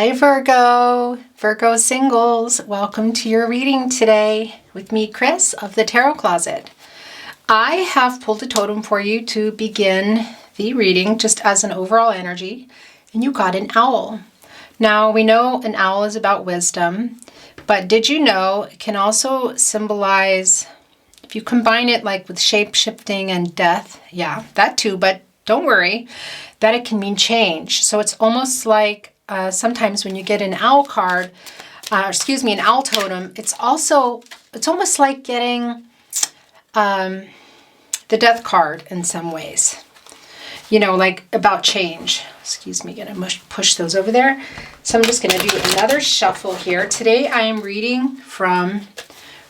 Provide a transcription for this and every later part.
Hi Virgo Singles. Welcome to your reading today with me, Chris, of the Tarot Closet. I have pulled a totem for you to begin the reading just as an overall energy, and you got an owl. Now, we know an owl is about wisdom, but did you know it can also symbolize, if you combine it like with shape-shifting and death, yeah, that too, but don't worry, that it can mean change. So it's almost like sometimes when you get an owl card, an owl totem, it's almost like getting the death card in some ways. You know, like about change. Excuse me, gonna push those over there. So I'm just gonna do another shuffle here. Today I am reading from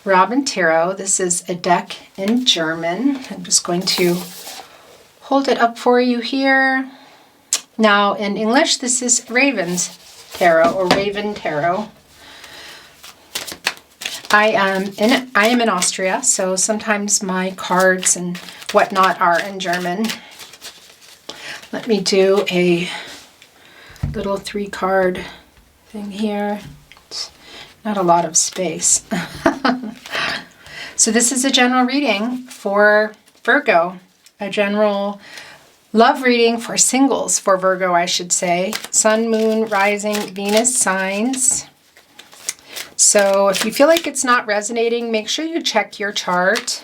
Raben Tarot. This is a deck in German. I'm just going to hold it up for you here. Now, in English, this is Raben's Tarot or Raben Tarot. I am in Austria, so sometimes my cards and whatnot are in German. Let me do a little 3-card thing here. It's not a lot of space. So this is a general reading for Virgo, a general love reading for singles for Virgo, I should say. Sun, Moon, Rising, Venus signs. So if you feel like it's not resonating, make sure you check your chart.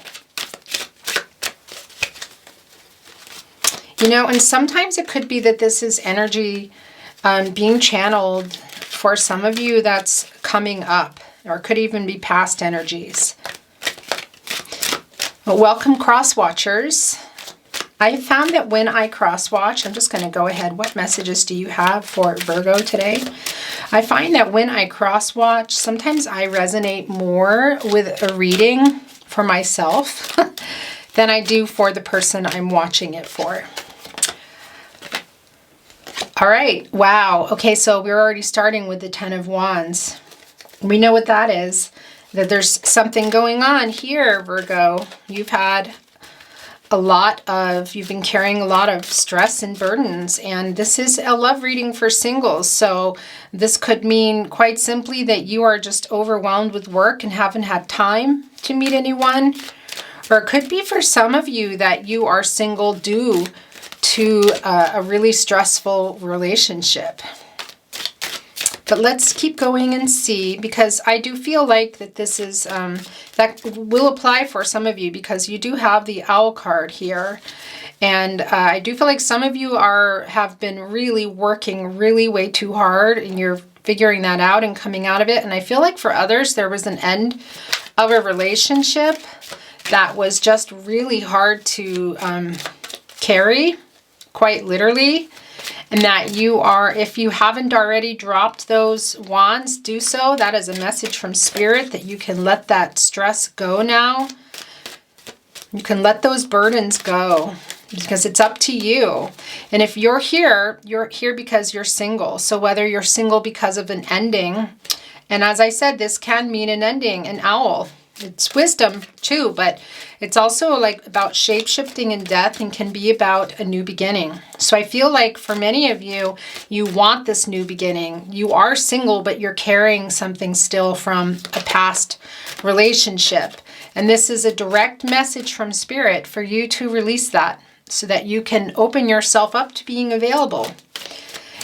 You know, and sometimes it could be that this is energy being channeled for some of you that's coming up, or could even be past energies. But welcome, cross watchers. I found that when I cross-watch, I'm just going to go ahead. What messages do you have for Virgo today? I find that when I cross-watch, sometimes I resonate more with a reading for myself than I do for the person I'm watching it for. All right. Wow. Okay, so we're already starting with the 10 of Wands. We know what that is, that there's something going on here, Virgo. You've been carrying a lot of stress and burdens, and this is a love reading for singles. So this could mean quite simply that you are just overwhelmed with work and haven't had time to meet anyone. Or it could be for some of you that you are single due to a really stressful relationship. But let's keep going and see, because I do feel like that this is, that will apply for some of you, because you do have the owl card here. And I do feel like some of you have been really working really way too hard, and you're figuring that out and coming out of it. And I feel like for others, there was an end of a relationship that was just really hard to carry, quite literally. And that you are, if you haven't already dropped those wands, do so. That is a message from Spirit that you can let that stress go now. You can let those burdens go because it's up to you. And if you're here because you're single. So whether you're single because of an ending, and as I said, this can mean an ending, an owl. It's wisdom too, but it's also like about shape-shifting and death, and can be about a new beginning. So I feel like for many of you, you want this new beginning. You are single, but you're carrying something still from a past relationship. And this is a direct message from Spirit for you to release that so that you can open yourself up to being available.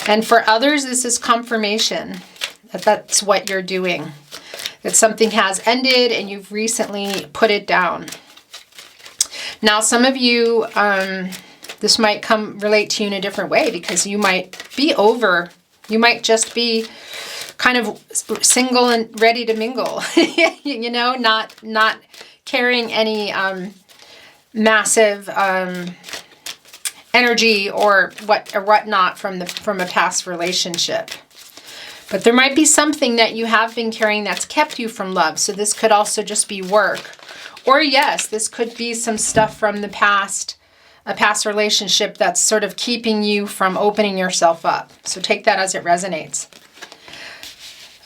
And for others, this is confirmation that that's what you're doing. That something has ended and you've recently put it down. Now, some of you, this might relate to you in a different way, because you might be over. You might just be kind of single and ready to mingle. You know, not carrying any massive energy or whatnot from a past relationship. But there might be something that you have been carrying that's kept you from love. So this could also just be work. Or yes, this could be some stuff from the past, a past relationship that's sort of keeping you from opening yourself up. So take that as it resonates.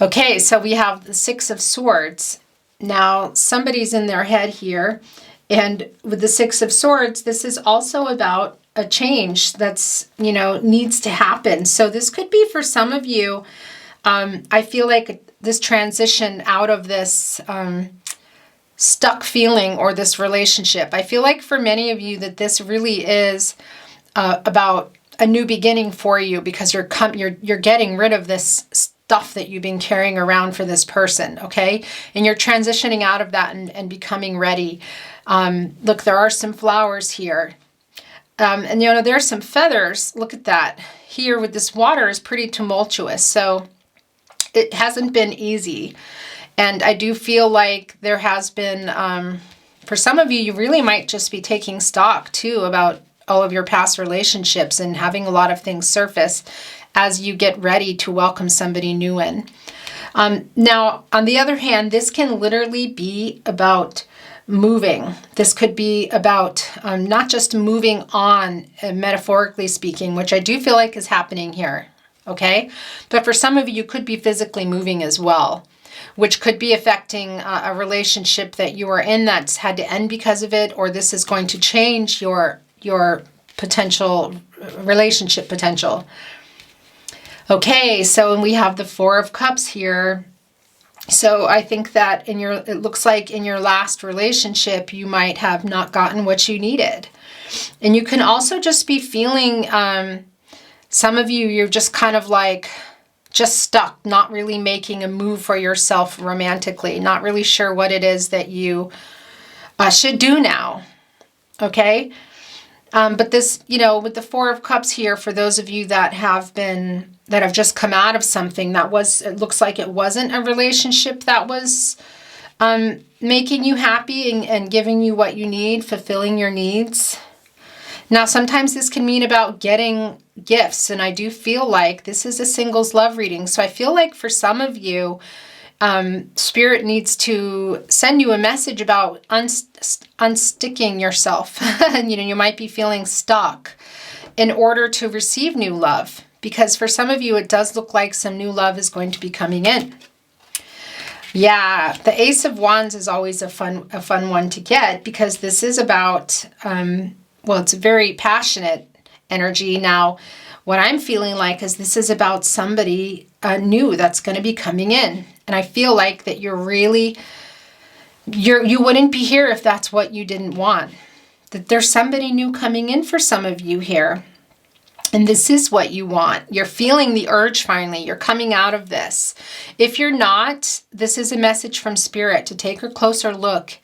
Okay, so we have the 6 of Swords. Now, somebody's in their head here. And with the 6 of Swords, this is also about a change that's, needs to happen. So this could be for some of you I feel like this transition out of this stuck feeling or this relationship, I feel like for many of you that this really is about a new beginning for you, because you're getting rid of this stuff that you've been carrying around for this person, okay? And you're transitioning out of that and becoming ready. Look, there are some flowers here. And you know, there's some feathers. Look at that. Here with this water is pretty tumultuous. So it hasn't been easy. And I do feel like there has been, for some of you, you really might just be taking stock too about all of your past relationships and having a lot of things surface as you get ready to welcome somebody new in. Now, on the other hand, this can literally be about moving. This could be about not just moving on, metaphorically speaking, which I do feel like is happening here, okay? But for some of you, you could be physically moving as well, which could be affecting a relationship that you are in that's had to end because of it, or this is going to change your potential relationship potential. Okay, so we have the Four of Cups here. So I think that it looks like in your last relationship, you might have not gotten what you needed. And you can also just be feeling, some of you, you're just kind of like, just stuck, not really making a move for yourself romantically, not really sure what it is that you should do now, okay? But this, you know, with the Four of Cups here, for those of you that have just come out of something it looks like it wasn't a relationship that was making you happy and giving you what you need, fulfilling your needs. Now, sometimes this can mean about getting gifts, and I do feel like this is a singles love reading. So I feel like for some of you, Spirit needs to send you a message about unsticking yourself. You know, you might be feeling stuck in order to receive new love, because for some of you, it does look like some new love is going to be coming in. Yeah, the Ace of Wands is always a fun one to get, because this is about, well, it's a very passionate energy. Now, what I'm feeling like is this is about somebody new that's going to be coming in. And I feel like that you wouldn't be here if that's what you didn't want. That there's somebody new coming in for some of you here. And this is what you want. You're feeling the urge finally. You're coming out of this. If you're not, this is a message from Spirit to take a closer look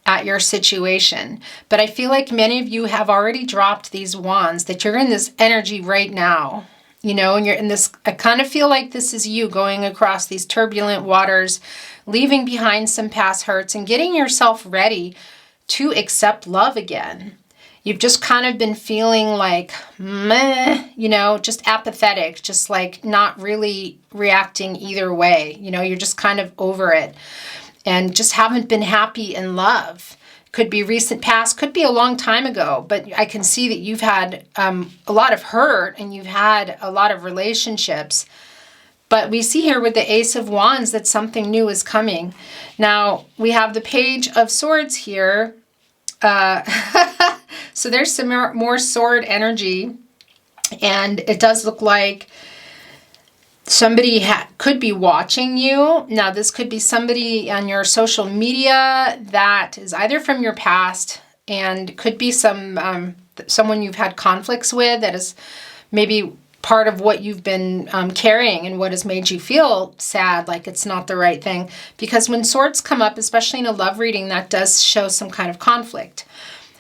at your situation. But I feel like many of you have already dropped these wands, that you're in this energy right now. You know, and you're in this, I kind of feel like this is you going across these turbulent waters, leaving behind some past hurts and getting yourself ready to accept love again. You've just kind of been feeling like, meh, you know, just apathetic, just like not really reacting either way. You know, you're just kind of over it and just haven't been happy in love. Could be recent past, could be a long time ago, but I can see that you've had a lot of hurt and you've had a lot of relationships. But we see here with the Ace of Wands that something new is coming. Now, we have the Page of Swords here. So there's some more sword energy, and it does look like somebody could be watching you. Now, this could be somebody on your social media that is either from your past, and could be someone you've had conflicts with, that is maybe part of what you've been carrying and what has made you feel sad, like it's not the right thing. Because when swords come up, especially in a love reading, that does show some kind of conflict.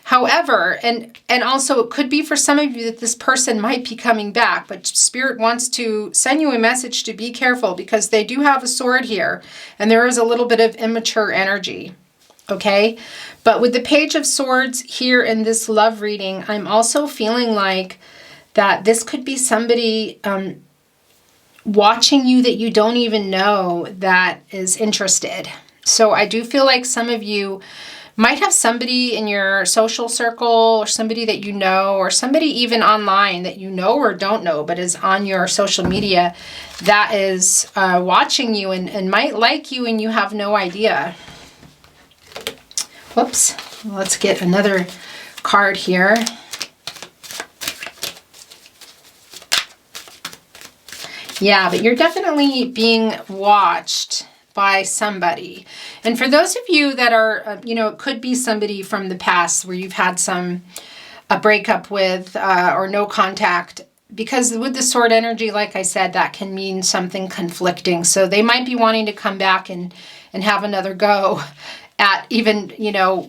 However, and also it could be for some of you that this person might be coming back, but Spirit wants to send you a message to be careful, because they do have a sword here and there is a little bit of immature energy, okay? But with the Page of Swords here in this love reading, I'm also feeling like that this could be somebody watching you that you don't even know that is interested. So I do feel like some of you might have somebody in your social circle, or somebody that you know, or somebody even online that you know or don't know, but is on your social media, that is watching you and might like you and you have no idea. Whoops. Let's get another card here. Yeah, but you're definitely being watched by somebody. And for those of you that are, it could be somebody from the past where you've had a breakup with or no contact. Because with the sword energy, like I said, that can mean something conflicting. So they might be wanting to come back and have another go at even,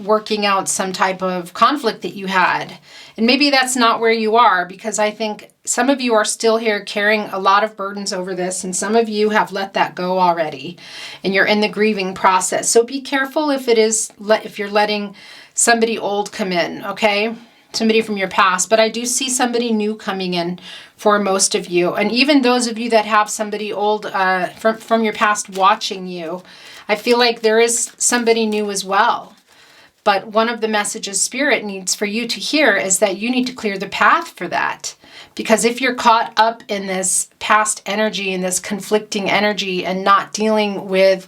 working out some type of conflict that you had. And maybe that's not where you are, because I think some of you are still here carrying a lot of burdens over this, and some of you have let that go already, and you're in the grieving process. So be careful if you're letting somebody old come in, okay? Somebody from your past, but I do see somebody new coming in for most of you. And even those of you that have somebody old from your past watching you, I feel like there is somebody new as well. But one of the messages Spirit needs for you to hear is that you need to clear the path for that. Because if you're caught up in this past energy and this conflicting energy and not dealing with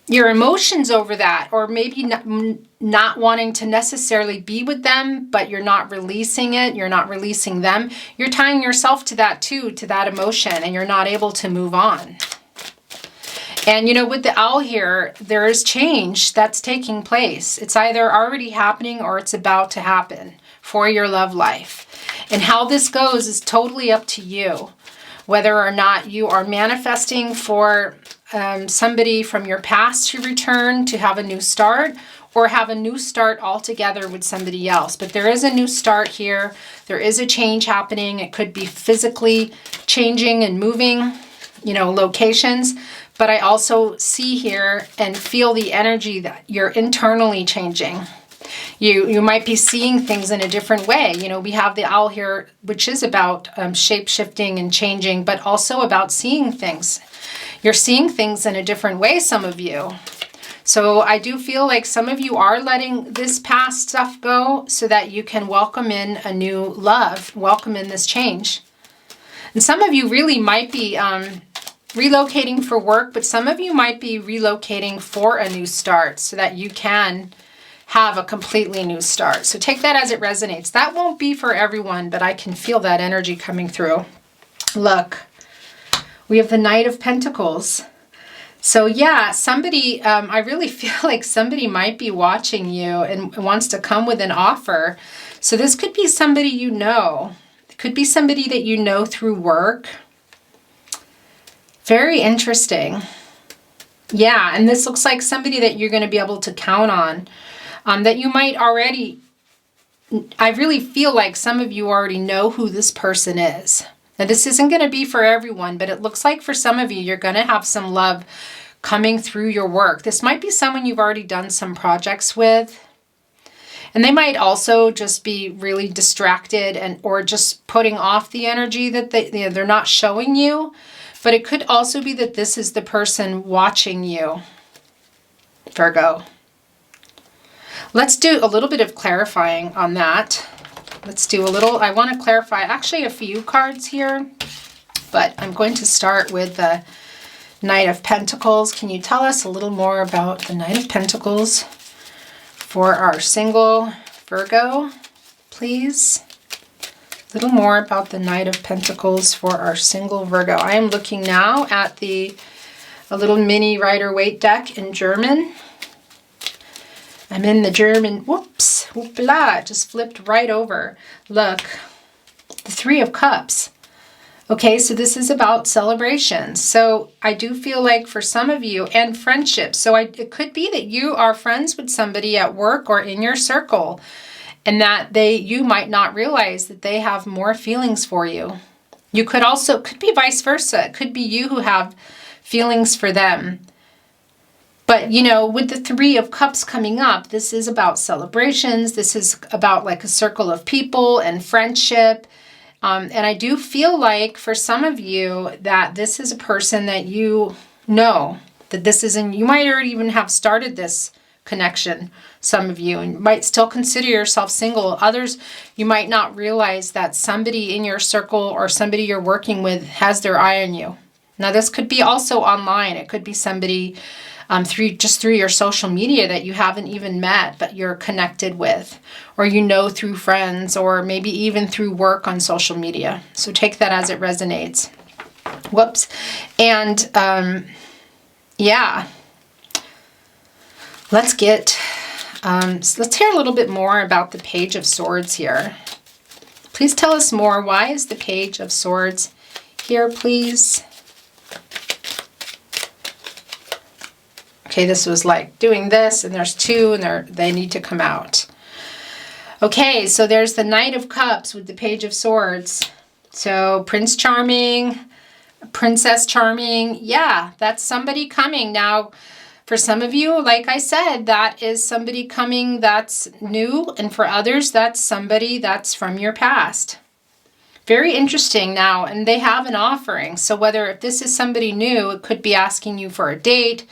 your emotions over that, or maybe not wanting to necessarily be with them, but you're not releasing it, you're not releasing them, you're tying yourself to that too, to that emotion, and you're not able to move on. And with the owl here, there is change that's taking place. It's either already happening or it's about to happen for your love life. And how this goes is totally up to you. Whether or not you are manifesting for somebody from your past to return to have a new start, or have a new start altogether with somebody else. But there is a new start here. There is a change happening. It could be physically changing and moving, locations. But I also see here and feel the energy that you're internally changing. You might be seeing things in a different way. We have the owl here, which is about shape-shifting and changing, but also about seeing things. You're seeing things in a different way, some of you. So I do feel like some of you are letting this past stuff go so that you can welcome in a new love, welcome in this change. And some of you really might be relocating for work, but some of you might be relocating for a new start so that you can have a completely new start. So take that as it resonates. That won't be for everyone, but I can feel that energy coming through. Look, we have the Knight of Pentacles. So yeah, somebody, I really feel like somebody might be watching you and wants to come with an offer. So this could be somebody you know. It could be somebody that you know through work. Very interesting. Yeah, and this looks like somebody that you're going to be able to count on. That you might already, I really feel like some of you already know who this person is. Now, this isn't going to be for everyone, but it looks like for some of you, you're going to have some love coming through your work. This might be someone you've already done some projects with. And they might also just be really distracted or just putting off the energy that they're not showing you. But it could also be that this is the person watching you, Virgo. Let's do a little bit of clarifying on that. I want to clarify actually a few cards here, but I'm going to start with the Knight of Pentacles. Can you tell us a little more about the Knight of Pentacles for our single Virgo, please? A little more about the Knight of Pentacles for our single Virgo. I am looking now at a little mini Rider-Waite deck in German. I'm in the German, whoops, whoopla, just flipped right over. Look, the Three of Cups. Okay, so this is about celebrations. So I do feel like for some of you, and friendships. So it could be that you are friends with somebody at work or in your circle, and that you might not realize that they have more feelings for you. You could could be vice versa. It could be you who have feelings for them. But, with the Three of Cups coming up, this is about celebrations. This is about like a circle of people and friendship. And I do feel like for some of you that this is a person that you know, that this isn't, you might already even have started this connection, some of you, and might still consider yourself single. Others, you might not realize that somebody in your circle or somebody you're working with has their eye on you. Now, this could be also online. It could be somebody through your social media that you haven't even met, but you're connected with, or through friends, or maybe even through work on social media. So take that as it resonates. Whoops. And yeah, let's hear a little bit more about the Page of Swords here. Please tell us more. Why is the Page of Swords here, please? Okay, this was like doing this, and there's two, and they need to come out. Okay, so there's the Knight of Cups with the Page of Swords. So Prince Charming, Princess Charming, yeah, that's somebody coming. Now, for some of you, like I said, that is somebody coming that's new, and for others, that's somebody that's from your past. Very interesting now, and they have an offering. So whether if this is somebody new, it could be asking you for a date,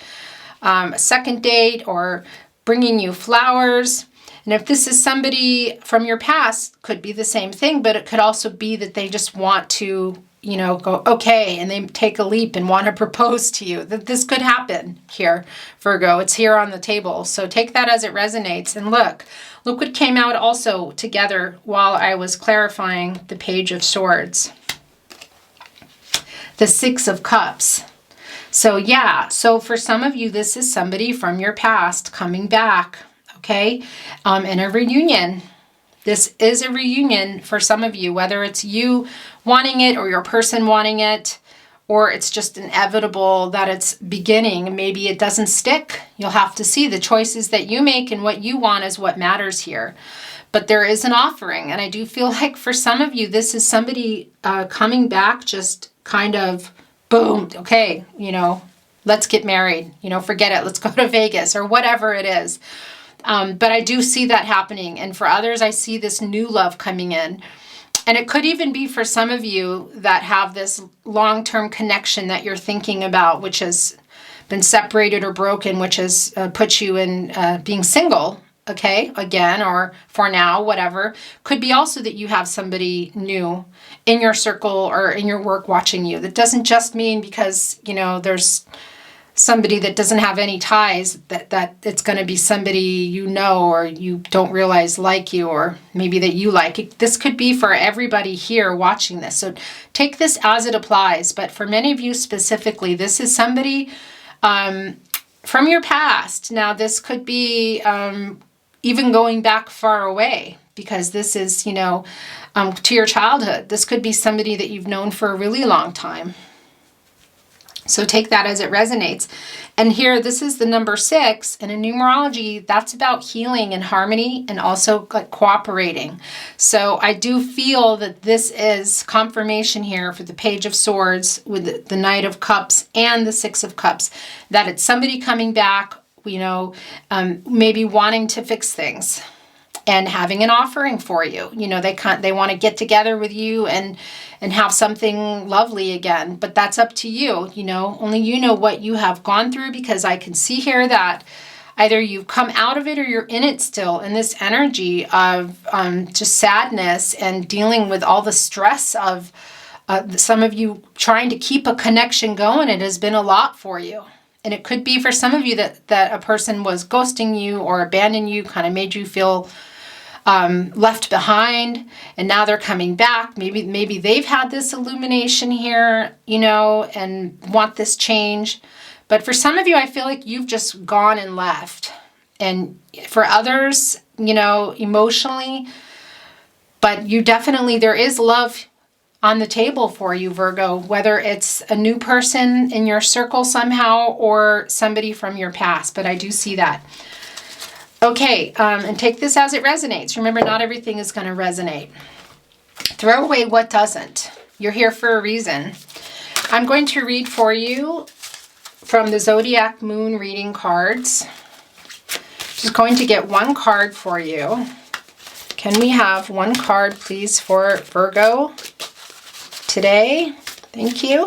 a second date, or bringing you flowers. And if this is somebody from your past, could be the same thing, but it could also be that they just want to, you know, go, okay, and they take a leap and want to propose to you. That this could happen here, Virgo. It's here on the table. So take that as it resonates. And look what came out also together while I was clarifying the Page of Swords. The Six of Cups. So yeah, so for some of you, this is somebody from your past coming back, okay, in a reunion. This is a reunion for some of you, whether it's you wanting it or your person wanting it, or it's just inevitable that it's beginning. Maybe it doesn't stick. You'll have to see. The choices that you make and what you want is what matters here. But there is an offering, and I do feel like for some of you, this is somebody coming back, just kind of boom, okay, you know, let's get married, you know, forget it, let's go to Vegas or whatever it is. But I do see that happening. And for others, I see this new love coming in. And it could even be for some of you that have this long-term connection that you're thinking about, which has been separated or broken, which has put you in being single, okay, again, or for now, whatever. Could be also that you have somebody new in your circle or in your work watching you. That doesn't just mean because, you know, there's somebody that doesn't have any ties, that it's going to be somebody you know or you don't realize like you, or maybe that you like. This could be for everybody here watching this. So take this as it applies. But for many of you specifically, this is somebody from your past. Now, this could be even going back far away, because this is, you know, to your childhood. This could be somebody that you've known for a really long time. So take that as it resonates. And here, this is the number 6. And in numerology, that's about healing and harmony and also like cooperating. So I do feel that this is confirmation here for the Page of Swords with the Knight of Cups and the Six of Cups, that it's somebody coming back, you know, maybe wanting to fix things and having an offering for you. You know, they want to get together with you and have something lovely again. But that's up to you. You know, only you know what you have gone through, because I can see here that either you've come out of it or you're in it still, in this energy of just sadness and dealing with all the stress of some of you trying to keep a connection going. It has been a lot for you. And it could be for some of you that a person was ghosting you or abandoned you, kind of made you feel left behind, and now they're coming back. Maybe they've had this illumination here, you know, and want this change. But for some of you, I feel like you've just gone and left. And for others, you know, emotionally, but you definitely, there is love on the table for you, Virgo, whether it's a new person in your circle somehow or somebody from your past. But I do see that. Okay, and take this as it resonates. Remember, not everything is going to resonate. Throw away what doesn't. You're here for a reason. I'm going to read for you from the Zodiac Moon reading cards. Just going to get one card for you. Can we have one card, please, for Virgo today? Thank you.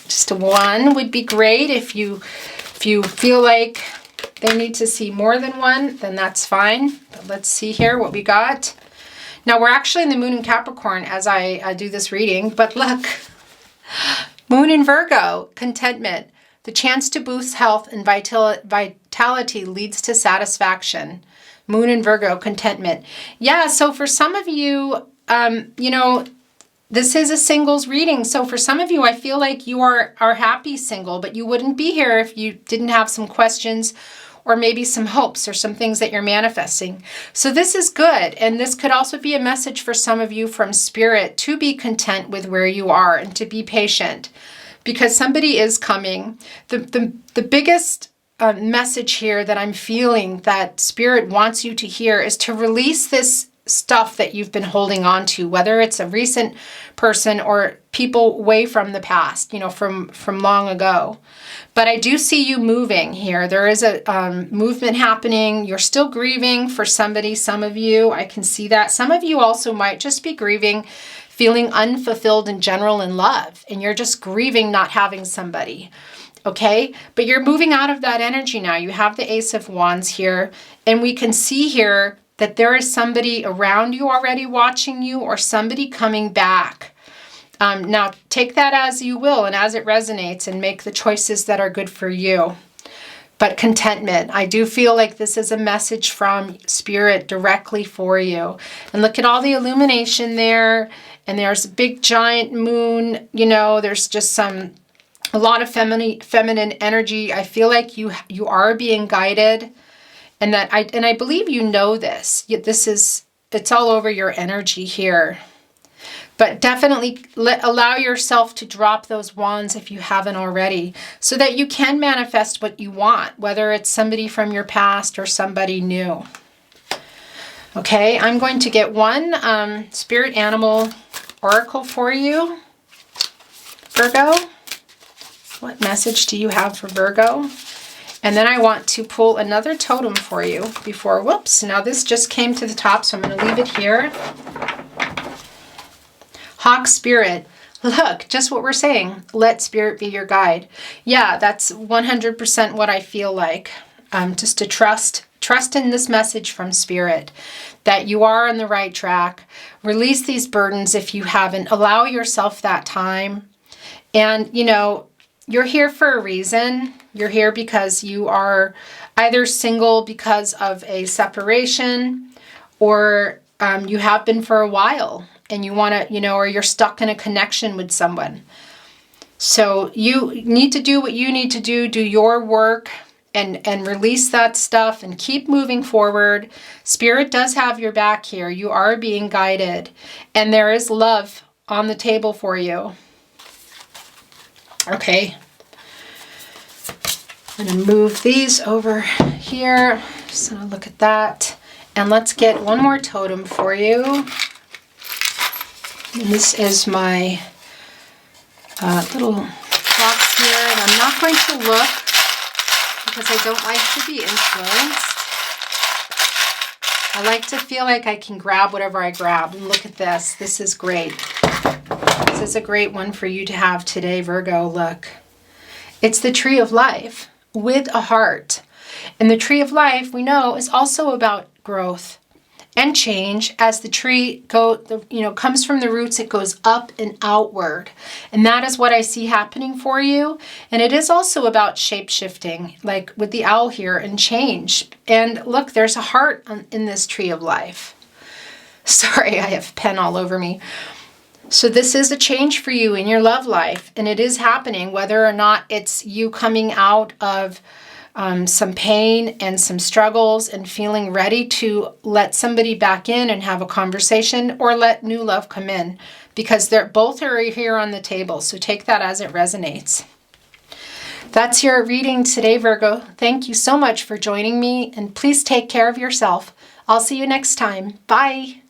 Just one would be great. If you feel like they need to see more than one, then that's fine. But let's see here what we got. Now, we're actually in the Moon in Capricorn as I do this reading, but look, Moon in Virgo, contentment. The chance to boost health and vitality leads to satisfaction. Moon in Virgo, contentment. Yeah, so for some of you, you know, this is a singles reading. So for some of you, I feel like you are happy single, but you wouldn't be here if you didn't have some questions or maybe some hopes or some things that you're manifesting. So this is good. And this could also be a message for some of you from Spirit to be content with where you are and to be patient, because somebody is coming. The biggest message here that I'm feeling that Spirit wants you to hear is to release this stuff that you've been holding on to, whether it's a recent person or people way from the past, from long ago. But I do see you moving here. There is a movement happening. You're still grieving for somebody, some of you. I can see that. Some of you also might just be grieving, feeling unfulfilled in general in love, and you're just grieving not having somebody. Okay, but you're moving out of that energy now. You have the Ace of Wands here, and we can see here that there is somebody around you already watching you, or somebody coming back. Now, take that as you will and as it resonates, and make the choices that are good for you. But contentment, I do feel like this is a message from Spirit directly for you. And look at all the illumination there, and there's a big giant moon, there's just a lot of feminine energy. I feel like you are being guided. And I believe you know this. It's all over your energy here. But definitely allow yourself to drop those wands if you haven't already, so that you can manifest what you want, whether it's somebody from your past or somebody new. Okay, I'm going to get one spirit animal oracle for you. Virgo, what message do you have for Virgo? And then I want to pull another totem for you before, whoops, now this just came to the top, so I'm going to leave it here. Hawk Spirit, look, just what we're saying. Let Spirit be your guide. Yeah, that's 100% what I feel like. Just to trust in this message from Spirit, that you are on the right track. Release these burdens if you haven't. Allow yourself that time. And, you're here for a reason. You're here because you are either single because of a separation, or you have been for a while and you want to, or you're stuck in a connection with someone. So you need to do what you need to do your work and release that stuff and keep moving forward. Spirit does have your back here. You are being guided, and there is love on the table for you. Okay, I'm going to move these over here. Just going to look at that. And let's get one more totem for you. And this is my little box here. And I'm not going to look because I don't like to be influenced. I like to feel like I can grab whatever I grab. And look at this. This is great. This is a great one for you to have today, Virgo. Look, it's the Tree of Life with a heart. And the Tree of Life, we know, is also about growth and change. As the tree comes from the roots, it goes up and outward. And that is what I see happening for you. And it is also about shape-shifting, like with the owl here, and change. And look, there's a heart in this Tree of Life. Sorry, I have pen all over me. So this is a change for you in your love life, and it is happening, whether or not it's you coming out of some pain and some struggles and feeling ready to let somebody back in and have a conversation, or let new love come in, because they're both are here on the table. So take that as it resonates. That's your reading today, Virgo. Thank you so much for joining me, and please take care of yourself. I'll see you next time. Bye.